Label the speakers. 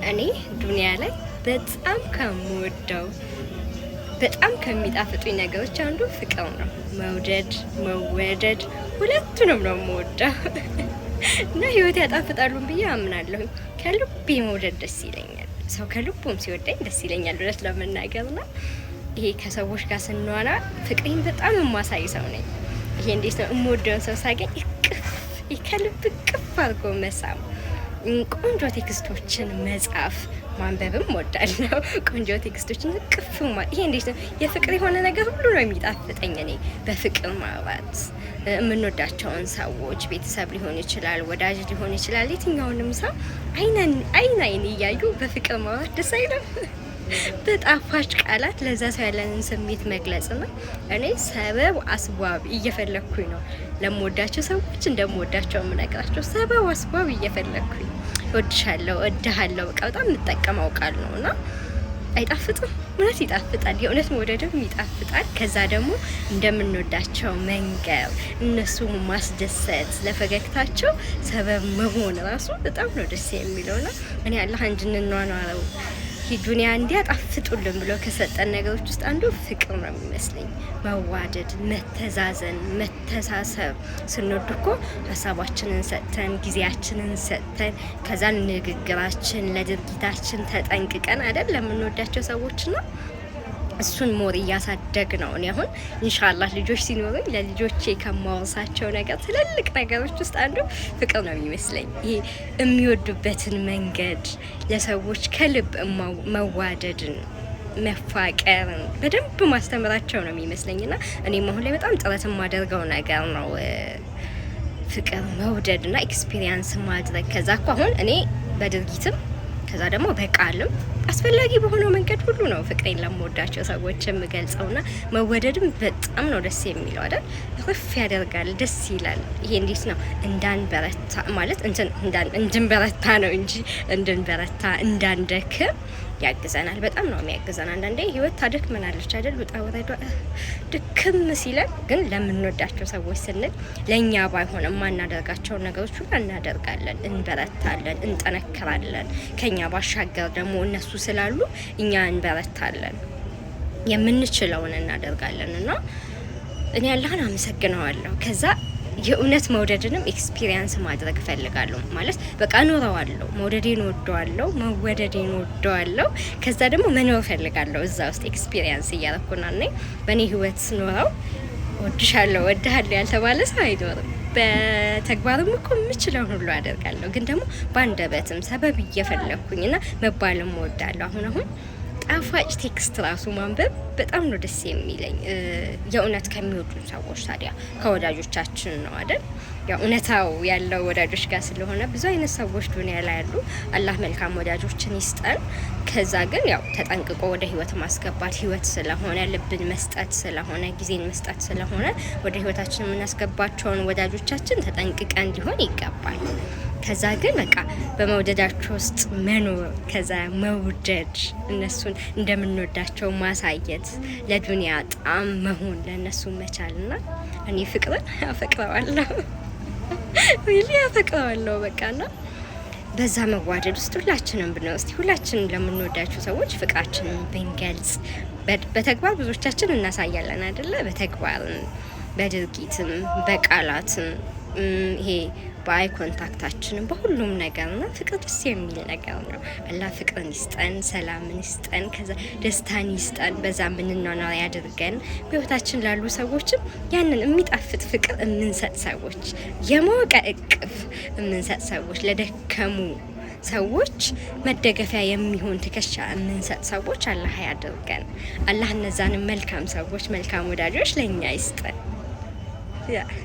Speaker 1: እኔ ዱንያ ላይ በጣም ከምወደው በጣም ከሚጣፍጡኝ ነገሮች አንዱ ፍቅር ነው። መውደድ መወደድ ሁለቱንም ነው የምወደው እና ህይወት ያጣፍጣሉን ብዬ አምናለሁ። ከልቤ መውደድ ደስ ይለኛል። ሰው ከልቡም ሲወደኝ ደስ ይለኛል እውነት ለመናገር እና ይሄ ከሰዎች ጋር ስንዋና ፍቅሬን በጣም የማሳይ ሰው ነኝ። ይሄ እንዴት ነው የምወደውን ሰው ሳገኝ ከልብ ቅፍ አድርጎ መሳም፣ ቆንጆ ቴክስቶችን መጻፍ ማንበብም ወዳለሁ። ቆንጆ ቴክስቶችን ቅፍ ይሄ እንዴት ነው የፍቅር የሆነ ነገር ሁሉ ነው የሚጣፍጠኝ። እኔ በፍቅር ማውራት የምንወዳቸውን ሰዎች ቤተሰብ ሊሆን ይችላል፣ ወዳጅ ሊሆን ይችላል፣ የትኛውንም ሰው አይን እያዩ በፍቅር ማውራት ደስ አይልም? በጣፋጭ ቃላት ለዛ ሰው ያለንን ስሜት መግለጽ ነው። እኔ ሰበብ አስባብ እየፈለኩኝ ነው ለምወዳቸው ሰዎች እንደምወዳቸው የምነግራቸው። ሰበብ አስባብ እየፈለኩኝ እወድሻለሁ፣ እወድሃለሁ በቃ በጣም የምጠቀመው ቃል ነው እና አይጣፍጥም? እውነት ይጣፍጣል። የእውነት መውደድም ይጣፍጣል። ከዛ ደግሞ እንደምንወዳቸው መንገር፣ እነሱ ማስደሰት፣ ለፈገግታቸው ሰበብ መሆን ራሱ በጣም ነው ደስ የሚለውና እኔ አላህ እንድንኗኗረው ዱንያ እንዲያጣፍጡልን ብሎ ከሰጠን ነገሮች ውስጥ አንዱ ፍቅር ነው የሚመስለኝ። መዋደድ፣ መተዛዘን፣ መተሳሰብ። ስንወድ እኮ ሀሳባችንን ሰጥተን ጊዜያችንን ሰጥተን ከዛ ንግግራችን ለድርጊታችን ተጠንቅቀን አይደል ለምንወዳቸው ሰዎች ነው። እሱን ሞር እያሳደግ ነው። እኔ አሁን ኢንሻአላህ ልጆች ሲኖሩኝ ለልጆቼ ከማወሳቸው ነገር ትልልቅ ነገሮች ውስጥ አንዱ ፍቅር ነው የሚመስለኝ። ይሄ የሚወዱበትን መንገድ፣ ለሰዎች ከልብ መዋደድን፣ መፋቀርን በደንብ ማስተምራቸው ነው የሚመስለኝና እኔም አሁን ላይ በጣም ጥረት የማደርገው ነገር ነው ፍቅር መውደድና ኤክስፒሪየንስ ማድረግ። ከዛ እኮ አሁን እኔ በድርጊትም ከዛ ደግሞ በቃልም አስፈላጊ በሆነው መንገድ ሁሉ ነው ፍቅሬን ለምወዳቸው ሰዎች የምገልጸውና መወደድም በጣም ነው ደስ የሚለው አይደል? ረፍ ያደርጋል፣ ደስ ይላል። ይሄ እንዴት ነው እንዳንበረታ ማለት እንድንበረታ ነው እንጂ እንድንበረታ እንዳንደክም ያግዘናል። በጣም ነው የሚያግዘን። አንዳንዴ ህይወት ታደክመናለች አይደል? ውጣ ወረዷ ድክም ሲለን ግን ለምንወዳቸው ሰዎች ስንል ለእኛ ባይሆን የማናደርጋቸውን ነገሮች ሁሉ እናደርጋለን፣ እንበረታለን፣ እንጠነክራለን። ከኛ ባሻገር ደግሞ እነሱ ስላሉ እኛ እንበረታለን፣ የምንችለውን እናደርጋለን እና እኔ አላህን አመሰግነዋለሁ። ከዛ የእውነት መውደድንም ኤክስፒሪየንስ ማድረግ እፈልጋለሁ። ማለት በቃ ኖረዋለሁ፣ መውደዴን ወደዋለሁ፣ መወደዴን ወደዋለሁ። ከዛ ደግሞ መኖር እፈልጋለሁ እዛ ውስጥ ኤክስፒሪየንስ እያረኩና ነኝ። በእኔ ህይወት ስኖረው ወድሻለሁ፣ ወድሃለሁ ያልተባለ ሰው አይኖርም። በተግባርም እኮ የምችለውን ሁሉ አደርጋለሁ፣ ግን ደግሞ በአንደበትም ሰበብ እየፈለኩኝና መባልም ወዳለሁ። አሁን ጣፋጭ ቴክስት ራሱ ማንበብ በጣም ነው ደስ የሚለኝ። የእውነት ከሚወዱ ሰዎች ታዲያ ከወዳጆቻችን ነው አይደል? ያው እውነታው ያለው ወዳጆች ጋር ስለሆነ ብዙ አይነት ሰዎች ዱንያ ላይ ያሉ። አላህ መልካም ወዳጆችን ይስጠን። ከዛ ግን ያው ተጠንቅቆ ወደ ህይወት ማስገባት ህይወት ስለሆነ ልብን መስጠት ስለሆነ ጊዜን መስጠት ስለሆነ ወደ ህይወታችን የምናስገባቸውን ወዳጆቻችን ተጠንቅቀን ሊሆን ይገባል። ከዛ ግን በቃ በመውደዳቸው ውስጥ መኖር፣ ከዛ መውደድ፣ እነሱን እንደምንወዳቸው ማሳየት፣ ለዱንያ ጣም መሆን፣ ለእነሱ መቻልና እኔ ፍቅርን አፈቅረዋለሁ አፈቅረዋለሁ በቃና በዛ መዋደድ ውስጥ ሁላችንም ብንወስድ ሁላችንም ለምንወዳቸው ሰዎች ፍቅራችንን ብንገልጽ በተግባር ብዙዎቻችን እናሳያለን አይደለ? በተግባርም በድርጊትም በቃላትም ይሄ በአይ ኮንታክታችንም በሁሉም ነገር ነው። ፍቅር ደስ የሚል ነገር ነው። አላህ ፍቅርን ይስጠን፣ ሰላምን ይስጠን፣ ከዛ ደስታን ይስጠን። በዛ የምንኗኗር ያድርገን። በህይወታችን ላሉ ሰዎችም ያንን የሚጣፍጥ ፍቅር የምንሰጥ ሰዎች፣ የሞቀ እቅፍ የምንሰጥ ሰዎች፣ ለደከሙ ሰዎች መደገፊያ የሚሆን ትከሻ የምንሰጥ ሰዎች አላህ ያድርገን። አላህ እነዛንም መልካም ሰዎች መልካም ወዳጆች ለእኛ ይስጠን።